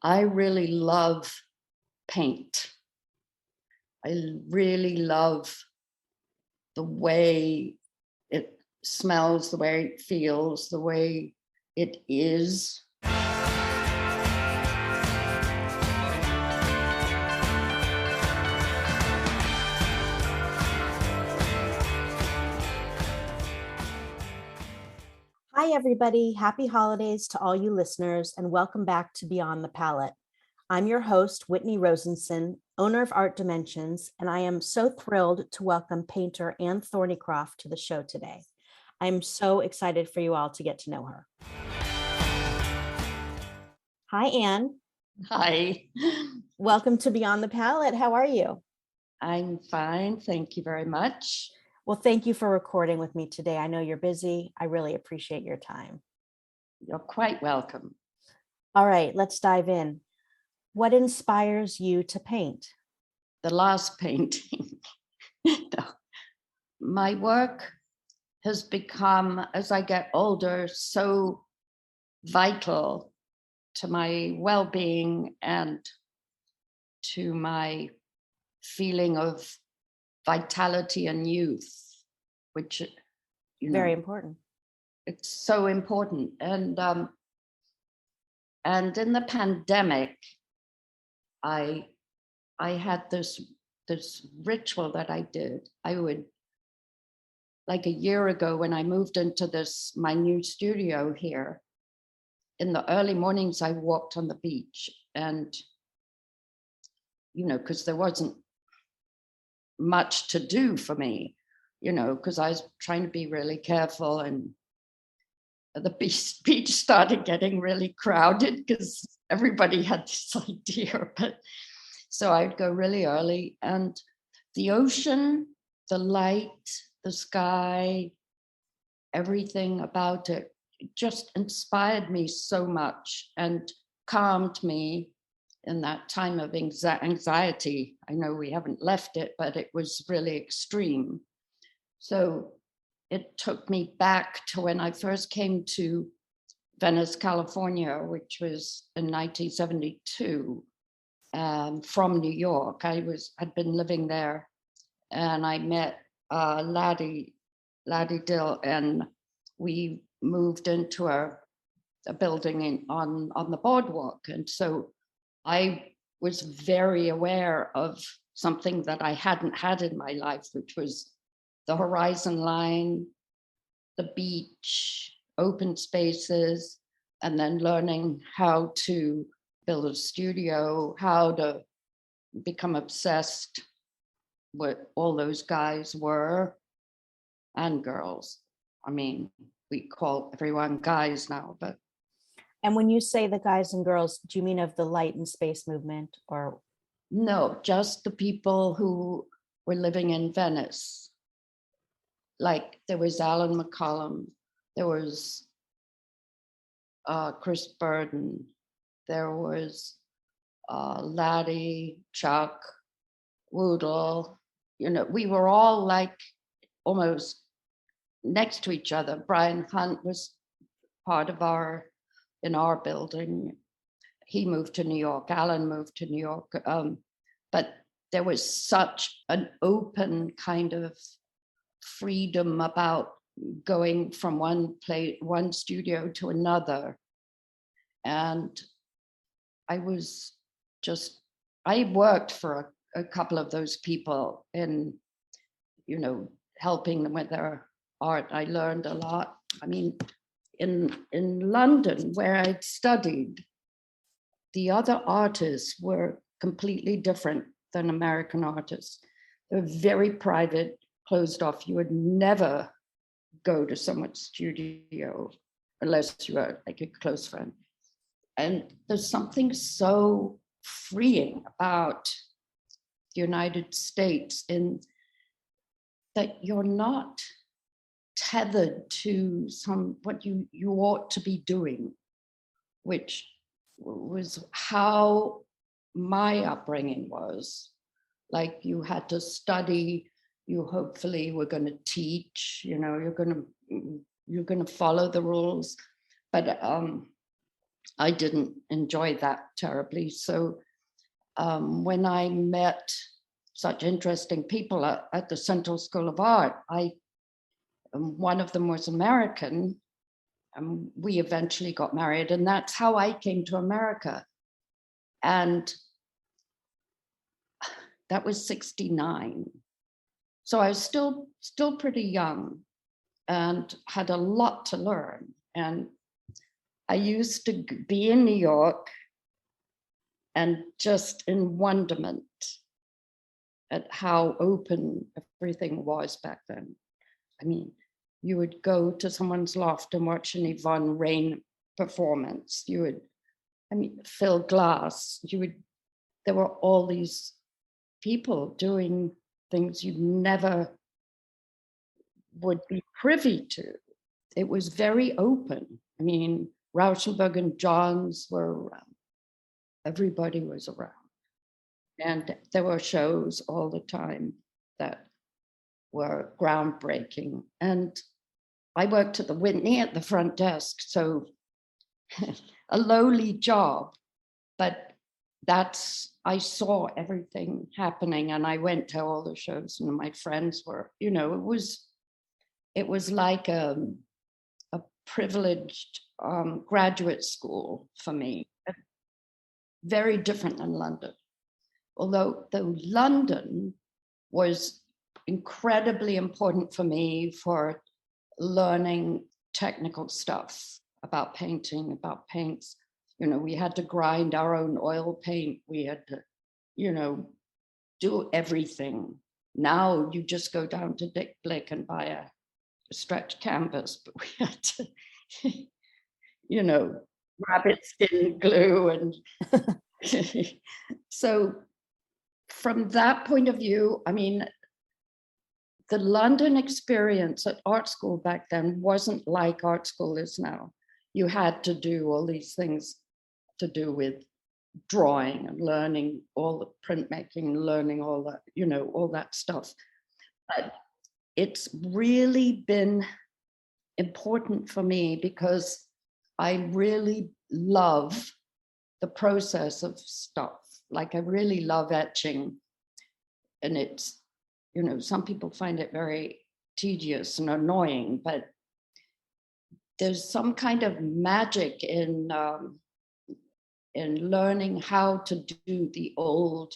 I really love paint. I really love the way it smells, the way it feels, the way it is. Hi, everybody. Happy holidays to all you listeners, and welcome back to Beyond the Palette. I'm your host, Whitney Rosenson, owner of Art Dimensions, and I am so thrilled to welcome painter Anne Thornycroft to the show today. I'm so excited for you all to get to know her. Hi, Anne. Hi. Welcome to Beyond the Palette. How are you? I'm fine. Thank you very much. Well, thank you for recording with me today. I know you're busy. I really appreciate your time. You're quite welcome. All right, let's dive in. What inspires you to paint? The last painting. My work has become, as I get older, so vital to my well-being and to my feeling of vitality and youth, which, Very important. It's so important. And in the pandemic, I had this ritual that I did. I would, like a year ago when I moved into my new studio here, in the early mornings, I walked on the beach and, because there wasn't much to do for me, because I was trying to be really careful, and the beach started getting really crowded because everybody had this idea. But so I'd go really early, and the ocean, the light, the sky, everything about it just inspired me so much and calmed me in that time of anxiety. I know we haven't left it, but it was really extreme. So it took me back to when I first came to Venice, California, which was in 1972, from New York. I'd been living there, and I met Laddie Dill, and we moved into a building on the boardwalk. And so I was very aware of something that I hadn't had in my life, which was the horizon line, the beach, open spaces, and then learning how to build a studio, how to become obsessed with all those guys were, and girls. I mean, we call everyone guys now, but. And when you say the guys and girls, do you mean of the light and space movement, or? No, just the people who were living in Venice. Like there was Alan McCollum, there was Chris Burden, there was Laddie, Chuck, Woodle. We were all like almost next to each other. Brian Hunt was part of in our building. He moved to New York. Alan moved to New York. But there was such an open kind of freedom about going from one studio to another. And I worked for a couple of those people in, helping them with their art. I learned a lot. I mean, in London, where I'd studied, the other artists were completely different than American artists. They were very private, closed off. You would never go to someone's studio unless you were like a close friend. And there's something so freeing about the United States in that you're not tethered to what you ought to be doing, which was how my upbringing was. Like you had to study, you hopefully were going to teach, you're going to follow the rules. But I didn't enjoy that terribly. So when I met such interesting people at the Central School of Art, one of them was American, and we eventually got married, and that's how I came to America. And that was 69. So I was still pretty young and had a lot to learn. And I used to be in New York and just in wonderment at how open everything was back then. I mean, you would go to someone's loft and watch an Yvonne Rain performance. You would, Phil Glass. There were all these people doing things you never would be privy to. It was very open. I mean, Rauschenberg and Johns were around. Everybody was around. And there were shows all the time that were groundbreaking. And I worked at the Whitney at the front desk, so a lowly job, but I saw everything happening, and I went to all the shows, and my friends were, it was like a privileged graduate school for me, very different than London. Although London was incredibly important for me for learning technical stuff about painting, about paints. We had to grind our own oil paint. We had to, do everything. Now you just go down to Dick Blick and buy a stretch canvas, but we had to, rabbit skin glue. And so from that point of view, the London experience at art school back then wasn't like art school is now. You had to do all these things to do with drawing and learning all the printmaking, learning all that, all that stuff. But it's really been important for me because I really love the process of stuff. Like I really love etching, and it's, some people find it very tedious and annoying, but there's some kind of magic in learning how to do the old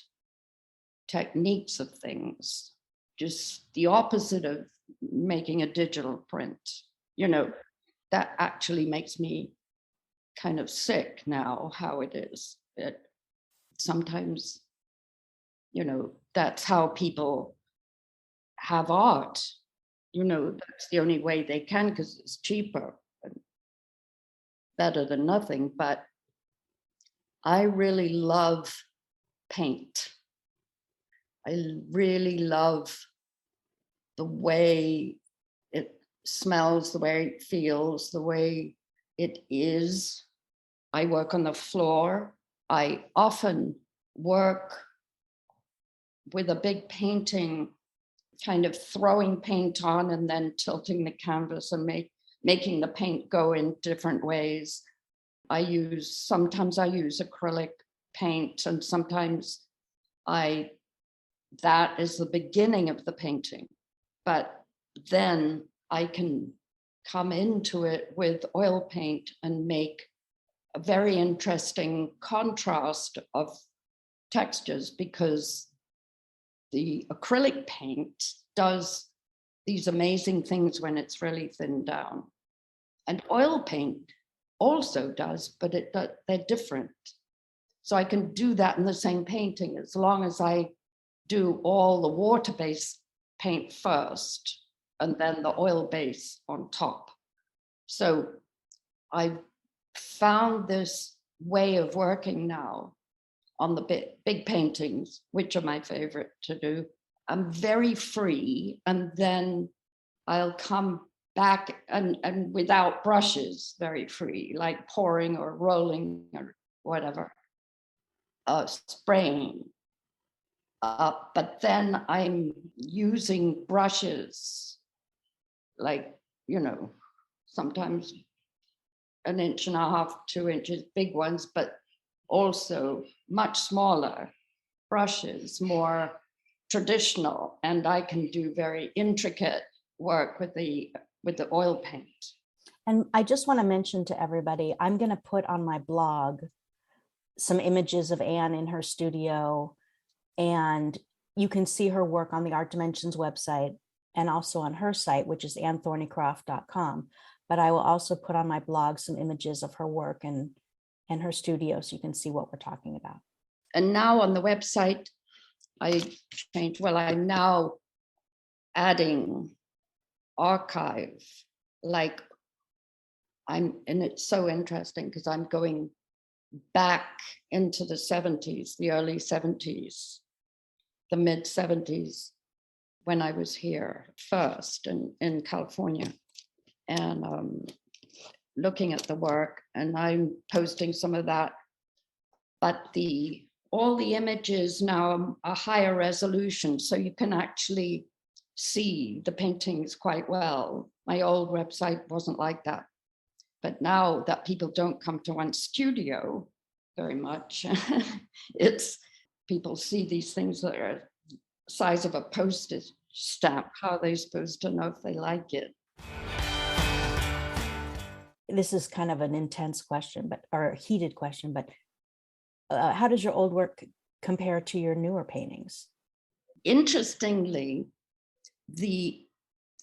techniques of things, just the opposite of making a digital print. That actually makes me kind of sick now, how it is. That sometimes, that's how people have art. That's the only way they can, because it's cheaper and better than nothing. But I really love paint. I really love the way it smells, the way it feels, the way it is. I work on the floor. I often work with a big painting, kind of throwing paint on and then tilting the canvas and making the paint go in different ways. Sometimes I use acrylic paint, and sometimes that is the beginning of the painting. But then I can come into it with oil paint and make a very interesting contrast of textures, because the acrylic paint does these amazing things when it's really thinned down. And oil paint also does, but they're different. So I can do that in the same painting as long as I do all the water-based paint first and then the oil base on top. So I've found this way of working now on the big paintings, which are my favorite to do. I'm very free, and then I'll come back and without brushes, very free, like pouring or rolling or whatever, spraying. But then I'm using brushes, like, sometimes an inch and a half, 2 inches, big ones, but also much smaller brushes, more traditional. And I can do very intricate work with the oil paint. And I just want to mention to everybody, I'm going to put on my blog some images of Anne in her studio, and you can see her work on the Art Dimensions website and also on her site, which is annthornycroft.com. But I will also put on my blog some images of her work and her studio, so you can see what we're talking about. And now on the website, I'm now adding archive, and it's so interesting because I'm going back into the 70s, the early 70s, the mid 70s, when I was here first in California, and looking at the work, and I'm posting some of that. But all the images now are higher resolution, so you can actually see the paintings quite well. My old website wasn't like that. But now that people don't come to one studio very much, it's people see these things that are the size of a postage stamp. How are they supposed to know if they like it? This is kind of an intense question, or a heated question, but how does your old work compare to your newer paintings? Interestingly, the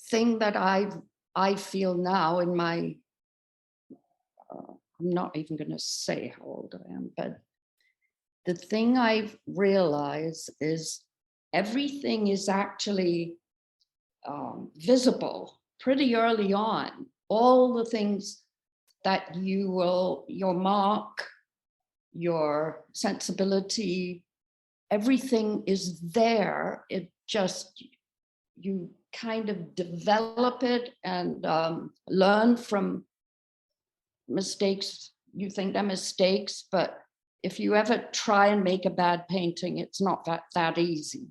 thing that I feel now in my, I'm not even going to say how old I am, but the thing I've realized is everything is actually visible pretty early on. All the things that your mark, your sensibility, everything is there. It just, you kind of develop it and learn from mistakes. You think they're mistakes, but if you ever try and make a bad painting, it's not that easy.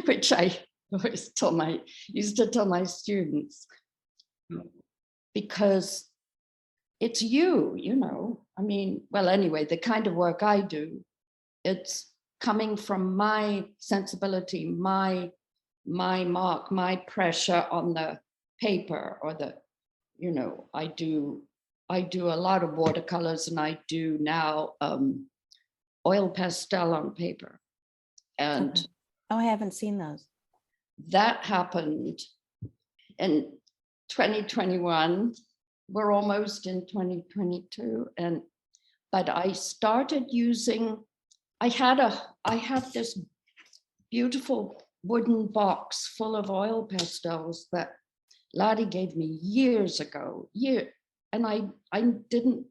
Which I always used to tell my students, because it's you know. I mean, well, anyway, the kind of work I do, it's coming from my sensibility, my mark, my pressure on the paper, or I do a lot of watercolors, and I do now oil pastel on paper. And okay. Oh, I haven't seen those. That happened in 2021. We're almost in 2022, but I started using. I have this beautiful wooden box full of oil pastels that Laddie gave me years ago. And I didn't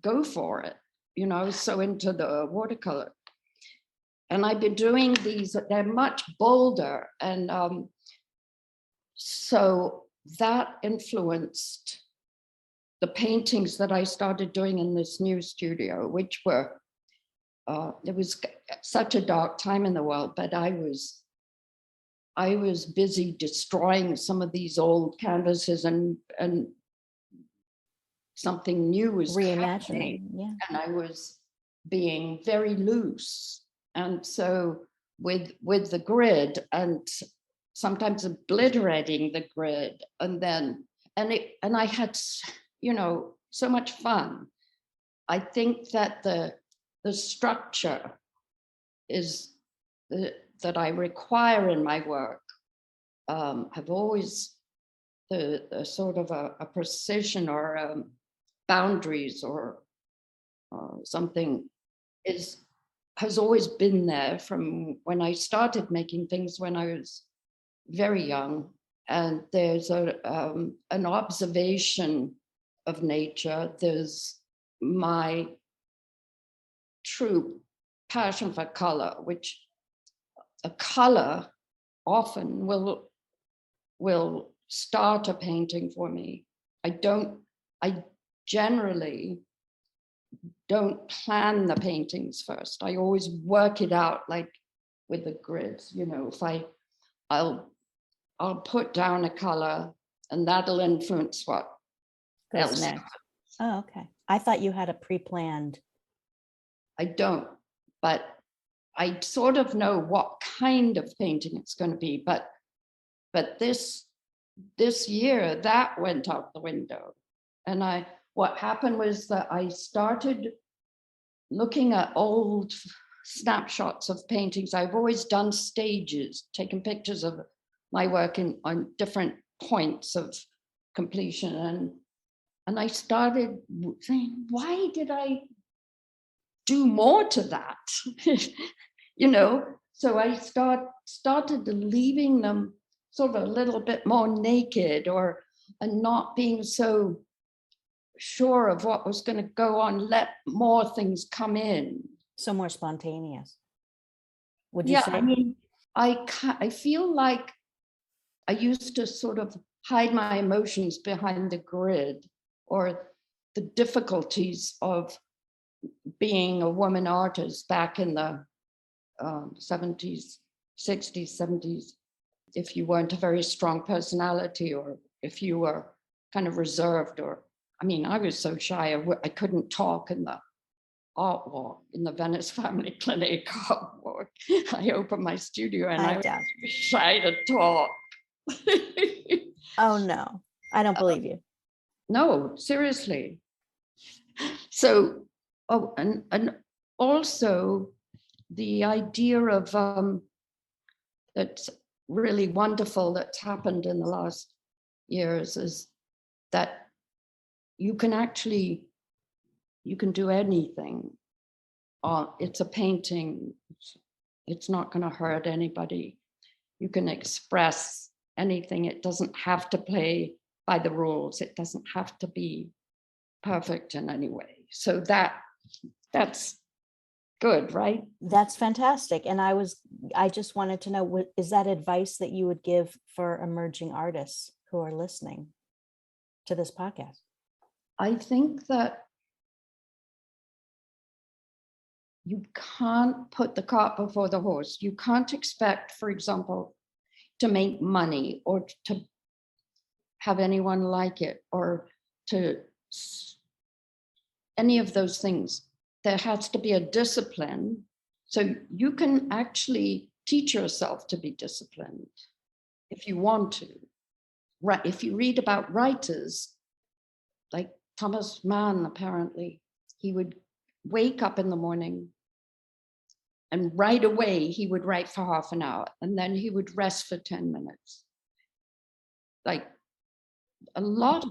go for it. I was so into the watercolor. And I've been doing these, they're much bolder. And so that influenced the paintings that I started doing in this new studio, which were, it was such a dark time in the world, but I was busy destroying some of these old canvases, and something new was reimagining. Yeah. And I was being very loose. And so with the grid, and sometimes obliterating the grid, and I had, so much fun. I think that the structure is that I require in my work have always the sort of a precision, or boundaries, or something has always been there from when I started making things when I was very young. And there's an observation of nature. There's my true passion for color, which a color often will start a painting for me. I generally don't plan the paintings first. I always work it out, like with the grids. If I'll put down a color, and that'll influence what goes else. next. Oh, okay. I thought you had a pre-planned. I don't, but I sort of know what kind of painting it's going to be. But this year that went out the window, and what happened was that I started looking at old snapshots of paintings. I've always done stages, taken pictures of my work on different points of completion, and I started saying, why did I do more to that? So I started leaving them sort of a little bit more naked, and not being so sure of what was going to go on, let more things come in. So more spontaneous, would you Yeah, say? I mean, I feel like I used to sort of hide my emotions behind the grid, or the difficulties of being a woman artist back in the 70s, 60s, 70s. If you weren't a very strong personality, or if you were kind of reserved, I was so shy, I couldn't talk in the art walk, in the Venice Family Clinic art walk. I opened my studio and I was shy to talk. Oh no, I don't believe you. No, seriously. So, and also the idea of that's really wonderful that's happened in the last years is that you can do anything. It's a painting. It's not going to hurt anybody. You can express anything. It doesn't have to play by the rules. It doesn't have to be perfect in any way. So that's good, right? That's fantastic. And I just wanted to know, is that advice that you would give for emerging artists who are listening to this podcast? I think that you can't put the cart before the horse. You can't expect, for example, to make money, or to have anyone like it, or to any of those things. There has to be a discipline. So you can actually teach yourself to be disciplined if you want to. Right? If you read about writers, like Thomas Mann, apparently, he would wake up in the morning and right away he would write for half an hour, and then he would rest for 10 minutes. Like a lot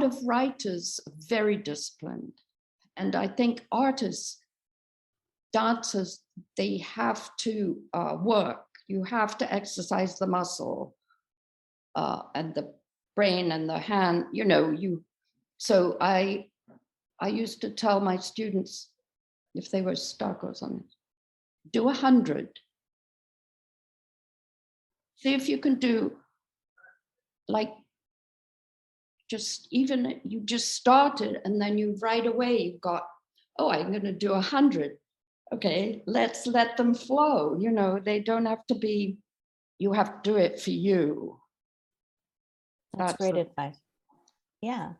of writers are very disciplined. And I think artists, dancers, they have to work. You have to exercise the muscle and the brain and the hand, So I used to tell my students, if they were stuck or something, do 100. See if you can do, like, you just started, and then you right away you've got, I'm going to do 100. Okay, let's let them flow. They don't have to be, you have to do it for you. That's great advice. Yeah.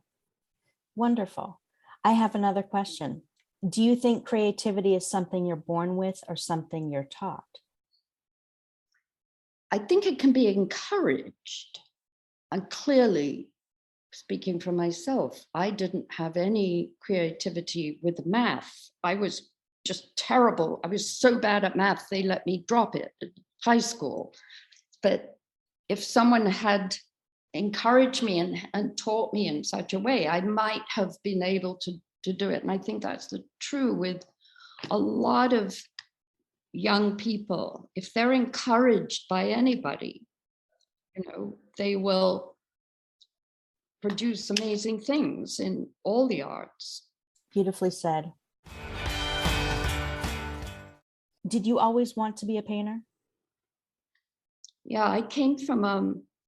Wonderful. I have another question. Do you think creativity is something you're born with or something you're taught? I think it can be encouraged. And clearly, speaking for myself, I didn't have any creativity with math. I was just terrible. I was so bad at math, they let me drop it at high school. But if someone had encouraged me and taught me in such a way, I might have been able to do it. And I think that's true with a lot of young people. If they're encouraged by anybody, they will produce amazing things in all the arts. Beautifully said. Did you always want to be a painter? Yeah, I came from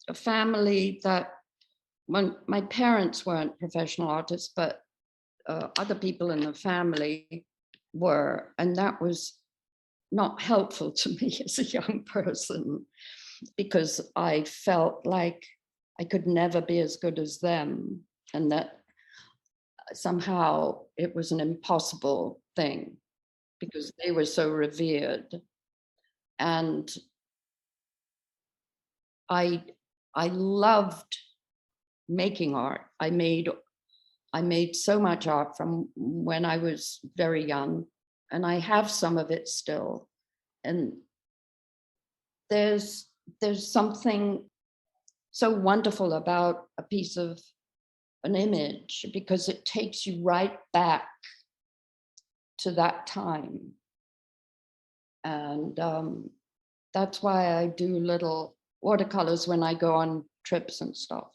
a family that, when my parents weren't professional artists, but other people in the family were, and that was not helpful to me as a young person, because I felt like I could never be as good as them. and that somehow it was an impossible thing because they were so revered. And I loved making art. I made so much art from when I was very young, and I have some of it still. And there's something so wonderful about a piece of an image because it takes you right back to that time. And that's why I do little watercolors when I go on trips and stuff.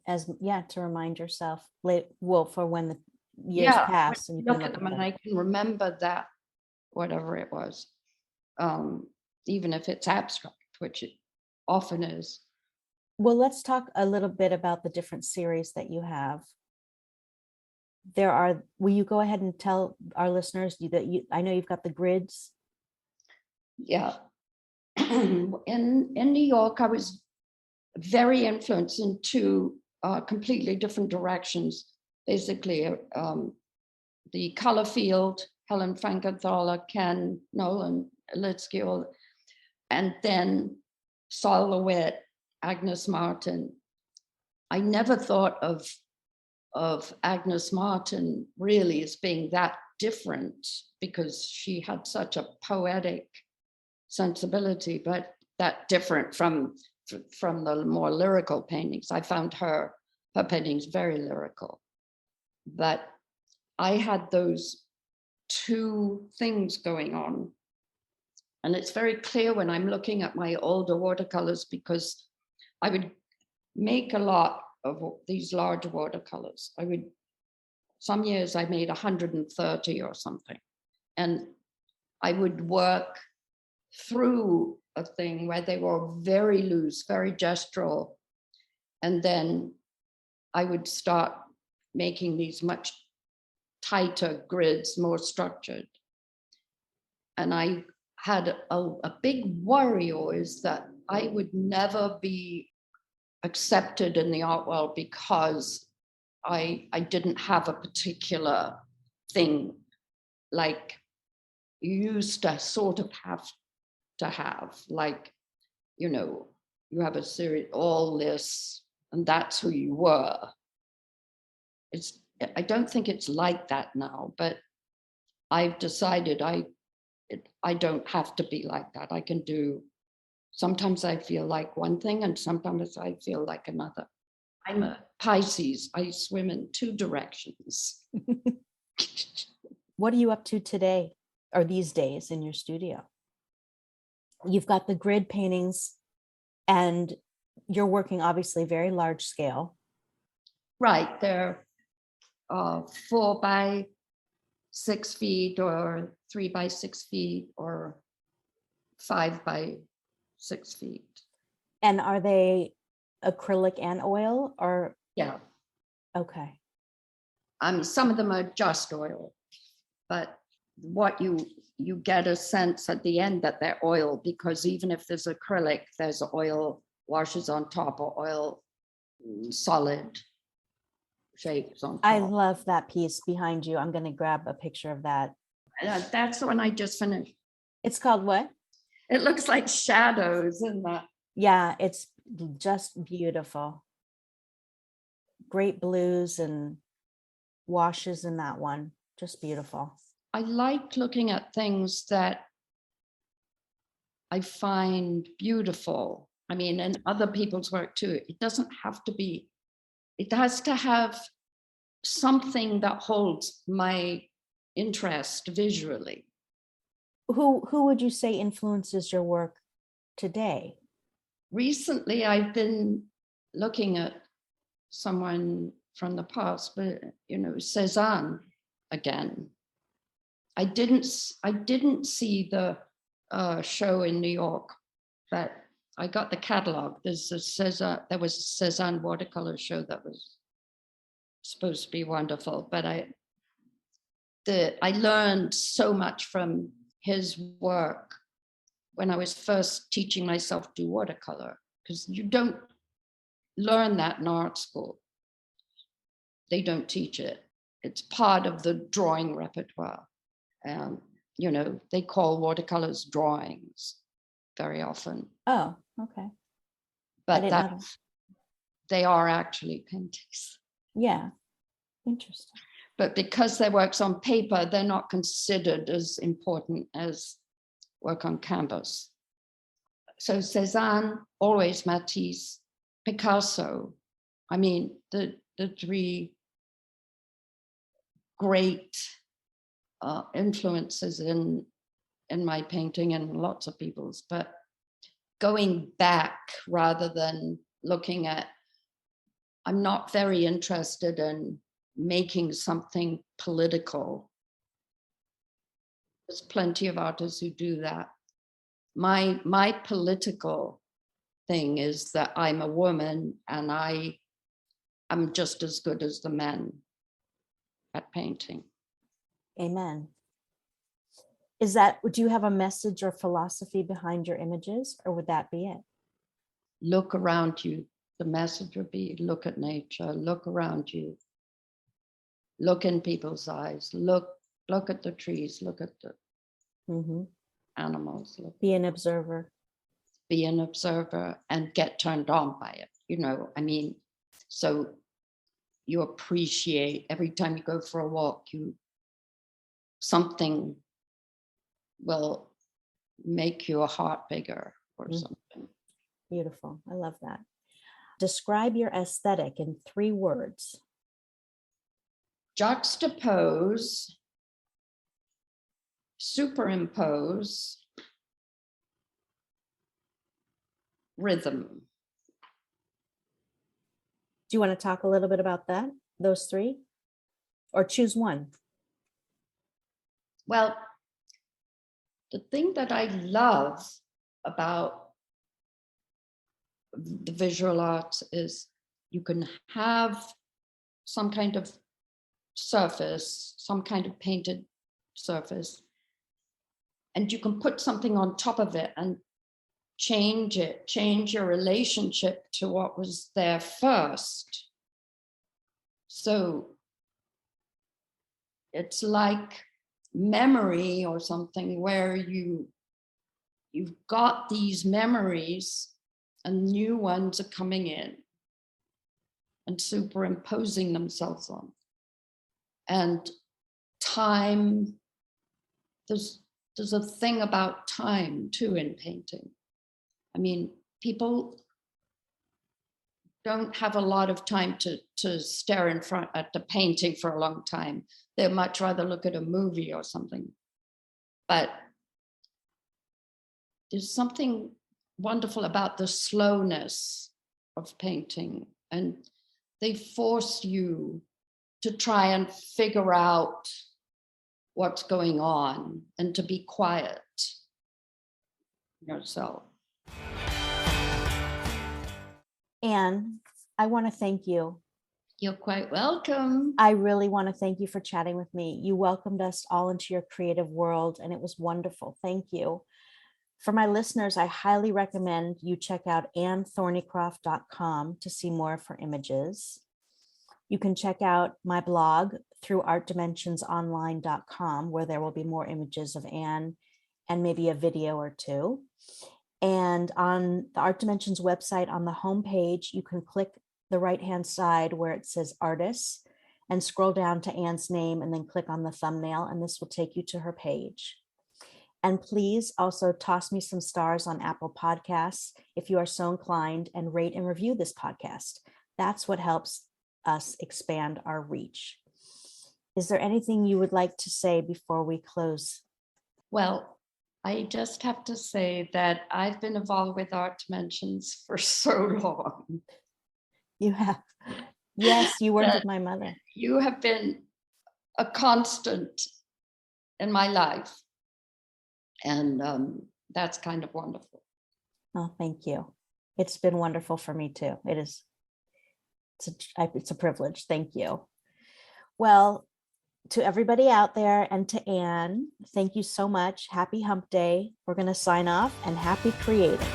To remind yourself for when the years Yeah, pass and you look can at them and I can remember that, whatever it was, even if it's abstract, which it often is. Well, let's talk a little bit about the different series that you have. Will you go ahead and tell our listeners I know you've got the grids. Yeah. In New York, I was very influenced in two completely different directions. Basically, the color field, Helen Frankenthaler, Ken Nolan, Litsky, and then Silhouette, Agnes Martin. I never thought of Agnes Martin really as being that different because she had such a poetic sensibility, but that different from the more lyrical paintings. I found her paintings very lyrical. But I had those two things going on. And it's very clear when I'm looking at my older watercolors because I would make a lot of these large watercolors. Some years I made 130 or something. And I would work through a thing where they were very loose, very gestural. And then I would start making these much tighter grids, more structured. And I had a big worry always that I would never be accepted in the art world because I didn't have a particular thing like you used to sort of have to have, like, you have a series, all this, and that's who you were. I don't think it's like that now, but I've decided I don't have to be like that. I can do, sometimes I feel like one thing and sometimes I feel like another. I'm a Pisces. I swim in two directions. What are you up to today or these days in your studio? You've got the grid paintings and you're working obviously very large scale. Right. They're 4 by 6 feet or 3 by 6 feet or 5 by 6 feet. And are they acrylic and oil or? Yeah. Okay. Some of them are just oil, but what you get a sense at the end that they're oil because even if there's acrylic, there's oil washes on top or oil solid shapes on top. I love that piece behind you. I'm going to grab a picture of that. That's the one I just finished. It's called what? It looks like shadows in that. Yeah, it's just beautiful. Great blues and washes in that one. Just beautiful. I like looking at things that I find beautiful. I mean, and other people's work too. It doesn't have to be, it has to have something that holds my interest visually. Who would you say influences your work today? Recently, I've been looking at someone from the past, but Cézanne again. I didn't see the show in New York, but I got the catalog. There was a Cézanne watercolor show that was supposed to be wonderful, but I learned so much from his work when I was first teaching myself to do watercolor, because you don't learn that in art school. they don't teach it. It's part of the drawing repertoire. You know, they call watercolors drawings very often, Oh, okay. I but didn't know that. they are actually paintings. Yeah, interesting. But because their work's on paper, they're not considered as important as work on canvas. So Cézanne, always Matisse, Picasso. I mean, the three great influences in my painting and lots of people's, but going back rather than looking at, I'm not very interested in making something political. There's plenty of artists who do that. My political thing is that I'm a woman and I'm just as good as the men at painting. Amen. Do you have a message or philosophy behind your images, or would that be it? Look around you. The message would be look at nature, look around you. Look in people's eyes, look at the trees, look at the animals. Be an observer. Be an observer and get turned on by it. You know, I mean, so you appreciate every time you go for a walk, something will make your heart bigger or something. Beautiful. I love that. Describe your aesthetic in 3 words. Juxtapose, superimpose, rhythm. Do you want to talk a little bit about that, those 3? Or choose one? Well, the thing that I love about the visual arts is you can have some kind of surface, some kind of painted surface, and you can put something on top of it and change your relationship to what was there first. So it's like memory or something where you've got these memories and new ones are coming in and superimposing themselves on. And time, there's a thing about time too in painting. I mean, people don't have a lot of time to stare in front at the painting for a long time. They'd much rather look at a movie or something. But there's something wonderful about the slowness of painting, and they force you to try and figure out what's going on and to be quiet yourself. Anne, I want to thank you. You're quite welcome. I really want to thank you for chatting with me. You welcomed us all into your creative world, and it was wonderful. Thank you. For my listeners, I highly recommend you check out annethornycroft.com to see more of her images. You can check out my blog through artdimensionsonline.com, where there will be more images of Anne and maybe a video or 2. And on the Art Dimensions website, on the homepage, you can click the right-hand side where it says artists and scroll down to Anne's name and then click on the thumbnail, and this will take you to her page. And please also toss me some stars on Apple Podcasts if you are so inclined, and rate and review this podcast. That's what helps us expand our reach. Is there anything you would like to say before we close? Well, I just have to say that I've been involved with Art Dimensions for so long. You have. Yes, you worked with my mother. You have been a constant in my life. And that's kind of wonderful. Oh, thank you. It's been wonderful for me too. It's a privilege. Thank you. Well, to everybody out there and to Anne, thank you so much. Happy Hump Day. We're going to sign off, and happy creating.